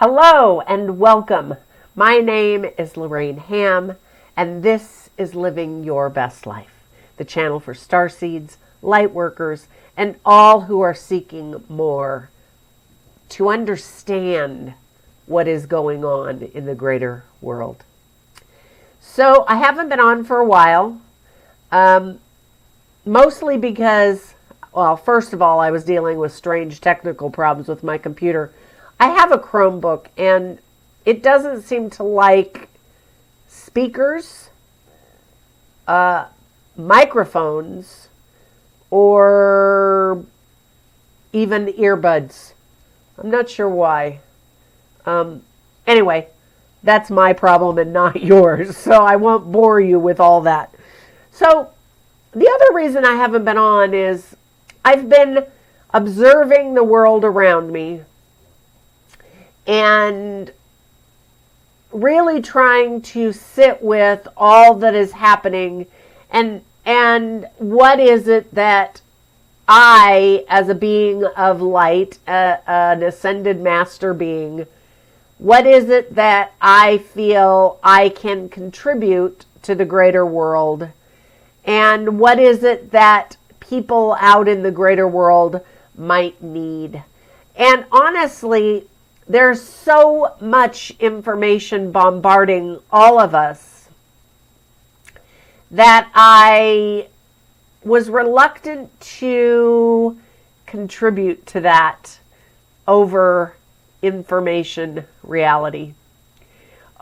Hello and welcome. My name is Lorrayne Ham, and this is Living Your Best Life, the channel for starseeds, light workers, and all who are seeking more to understand what is going on in the greater world. So I haven't been on for a while, mostly because, well, first of all, I was dealing with strange technical problems with my computer. I have a Chromebook, and it doesn't seem to like speakers, microphones, or even earbuds. I'm not sure why. Anyway, that's my problem and not yours, so I won't bore you with all that. So the other reason I haven't been on is I've been observing the world around me and really trying to sit with all that is happening and what is it that I, as a being of light, an ascended master being, what is it that I feel I can contribute to the greater world? And what is it that people out in the greater world might need? And honestly, there's so much information bombarding all of us that I was reluctant to contribute to that over information reality.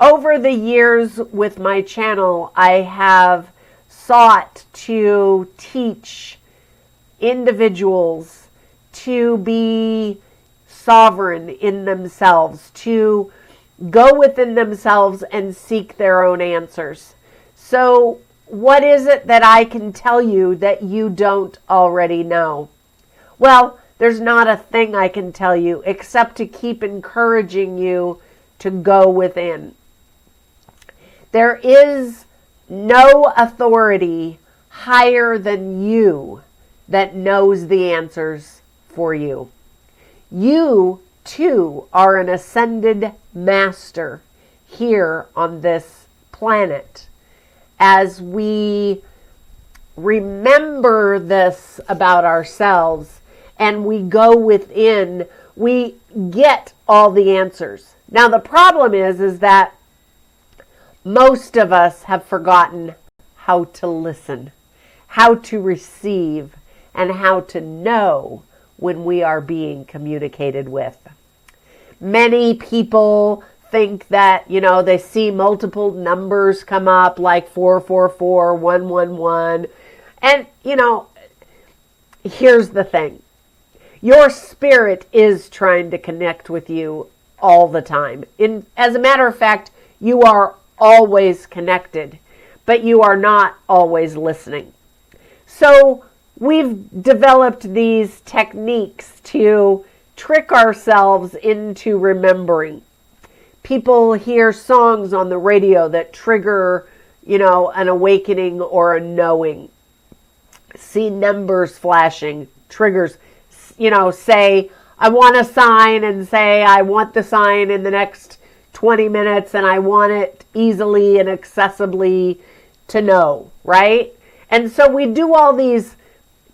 Over the years with my channel, I have sought to teach individuals to be sovereign in themselves, to go within themselves and seek their own answers. So what is it that I can tell you that you don't already know? Well, there's not a thing I can tell you except to keep encouraging you to go within. There is no authority higher than you that knows the answers for you. You, too, are an ascended master here on this planet. As we remember this about ourselves and we go within, we get all the answers. Now, the problem is that most of us have forgotten how to listen, how to receive, and how to know when we are being communicated with. Many people think that, they see multiple numbers come up like 444, 111. And, here's the thing. Your spirit is trying to connect with you all the time. As a matter of fact, you are always connected, but you are not always listening. So we've developed these techniques to trick ourselves into remembering. People hear songs on the radio that trigger, an awakening or a knowing. See numbers flashing, triggers, say, I want a sign, and say, I want the sign in the next 20 minutes and I want it easily and accessibly to know, right? And so we do all these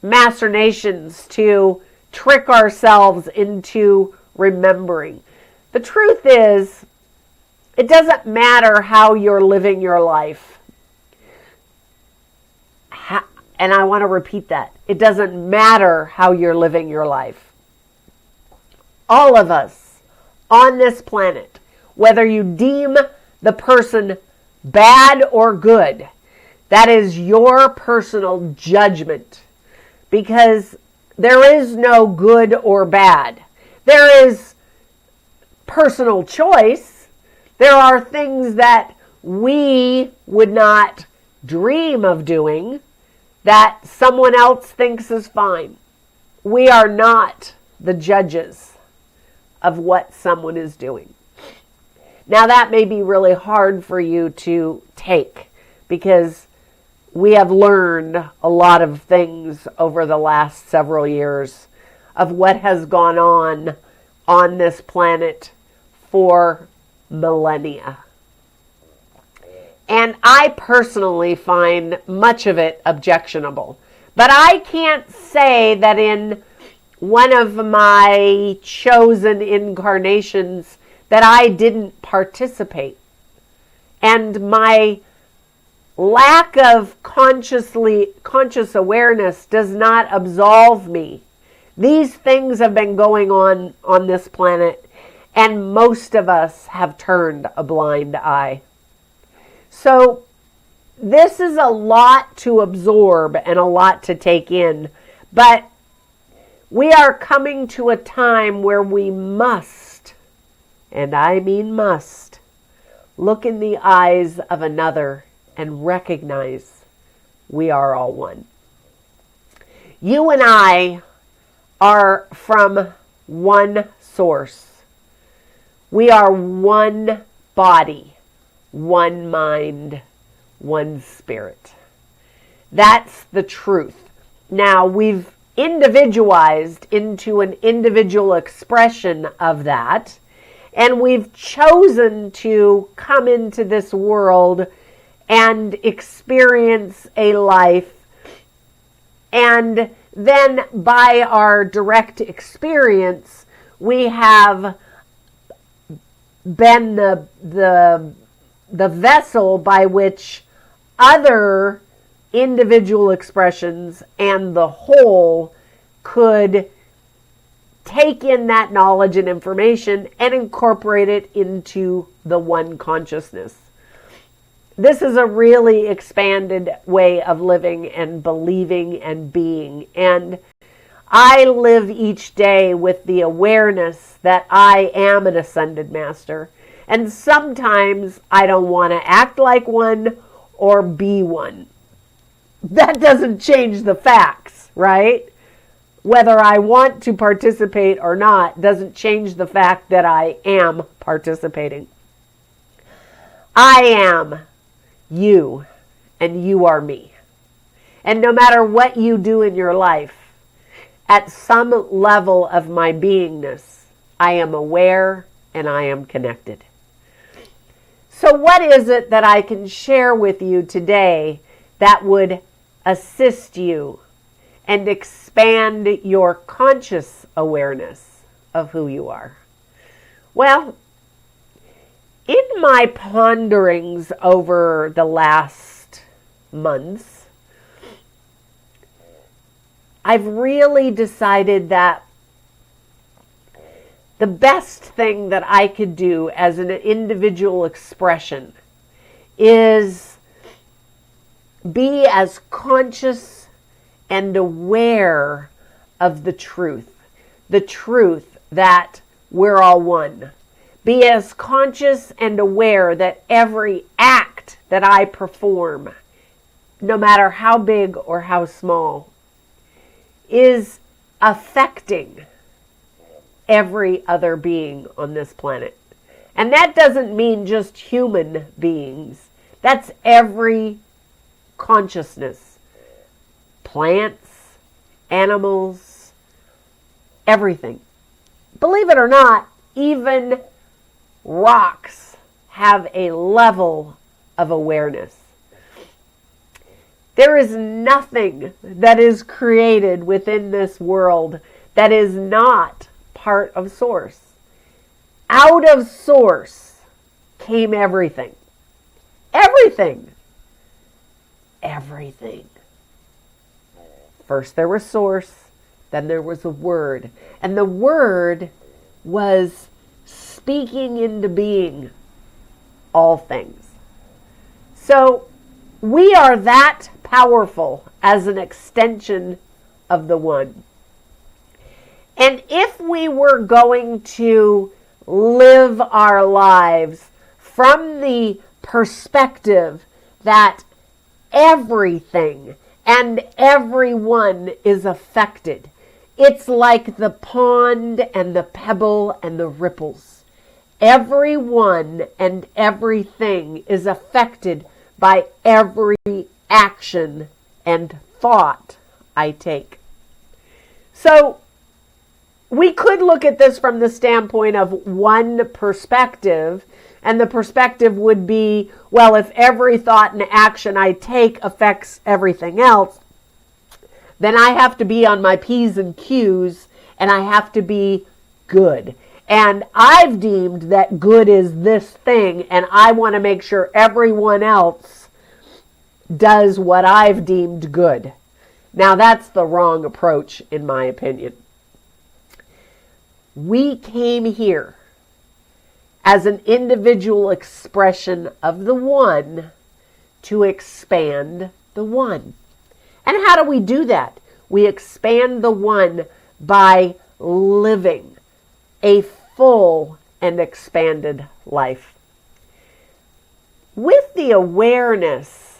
machinations to trick ourselves into remembering. The truth is, it doesn't matter how you're living your life. And I want to repeat that. It doesn't matter how you're living your life. All of us on this planet, whether you deem the person bad or good, that is your personal judgment. Because there is no good or bad. There is personal choice. There are things that we would not dream of doing that someone else thinks is fine. We are not the judges of what someone is doing. Now, that may be really hard for you to take because we have learned a lot of things over the last several years of what has gone on this planet for millennia. And I personally find much of it objectionable. But I can't say that in one of my chosen incarnations that I didn't participate. And my lack of conscious awareness does not absolve me. These things have been going on this planet, and most of us have turned a blind eye. So this is a lot to absorb and a lot to take in, but we are coming to a time where we must, and I mean must, look in the eyes of another and recognize we are all one. You and I are from one source. We are one body, one mind, one spirit. That's the truth. Now, we've individualized into an individual expression of that, and we've chosen to come into this world and experience a life, and then by our direct experience, we have been the vessel by which other individual expressions and the whole could take in that knowledge and information and incorporate it into the one consciousness. This is a really expanded way of living and believing and being. And I live each day with the awareness that I am an ascended master. And sometimes I don't want to act like one or be one. That doesn't change the facts, right? Whether I want to participate or not doesn't change the fact that I am participating. I am you, and you are me. And no matter what you do in your life, at some level of my beingness, I am aware and I am connected. So what is it that I can share with you today that would assist you and expand your conscious awareness of who you are? Well, in my ponderings over the last months, I've really decided that the best thing that I could do as an individual expression is be as conscious and aware of the truth that we're all one. Be as conscious and aware that every act that I perform, no matter how big or how small, is affecting every other being on this planet. And that doesn't mean just human beings. That's every consciousness. Plants, animals, everything. Believe it or not, even rocks have a level of awareness. There is nothing that is created within this world that is not part of Source. Out of Source came everything. Everything. Everything. First there was Source, then there was a Word. And the Word was speaking into being all things. So we are that powerful as an extension of the One. And if we were going to live our lives from the perspective that everything and everyone is affected, it's like the pond and the pebble and the ripples. Everyone and everything is affected by every action and thought I take. So we could look at this from the standpoint of one perspective, and the perspective would be, well, if every thought and action I take affects everything else, then I have to be on my P's and Q's, and I have to be good. And I've deemed that good is this thing, and I want to make sure everyone else does what I've deemed good. Now, that's the wrong approach, in my opinion. We came here as an individual expression of the one to expand the one. And how do we do that? We expand the one by living a full and expanded life. With the awareness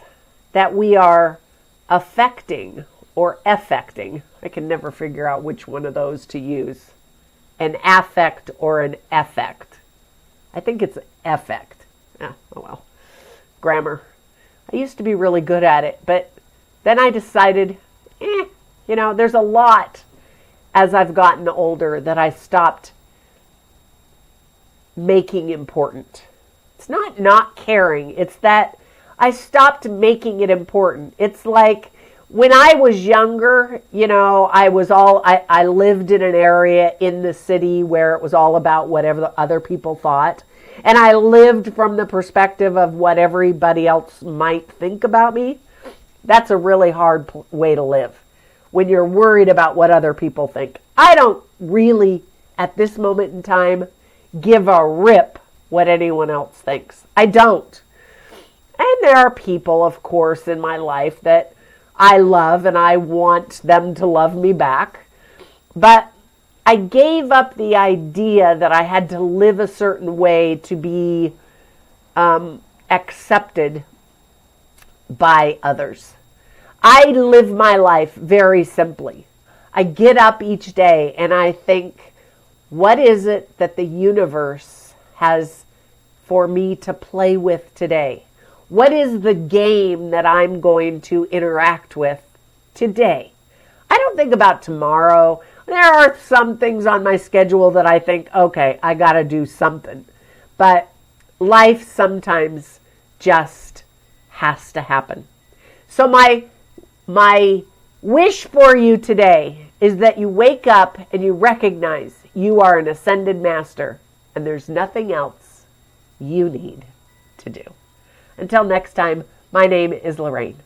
that we are affecting or effecting, I can never figure out which one of those to use, an affect or an effect. I think it's effect. Oh well, grammar. I used to be really good at it, but then I decided, there's a lot as I've gotten older that I stopped making important. It's not caring. It's that I stopped making it important. It's like when I was younger, I lived in an area in the city where it was all about whatever the other people thought. And I lived from the perspective of what everybody else might think about me. That's a really hard way to live when you're worried about what other people think. I don't really, at this moment in time, give a rip what anyone else thinks. I don't. And there are people, of course, in my life that I love and I want them to love me back. But I gave up the idea that I had to live a certain way to be accepted by others. I live my life very simply. I get up each day and I think, what is it that the universe has for me to play with today? What is the game that I'm going to interact with today? I don't think about tomorrow. There are some things on my schedule that I think, okay, I got to do something. But life sometimes just has to happen. So my wish for you today is that you wake up and you recognize you are an ascended master and there's nothing else you need to do. Until next time, my name is Lorraine.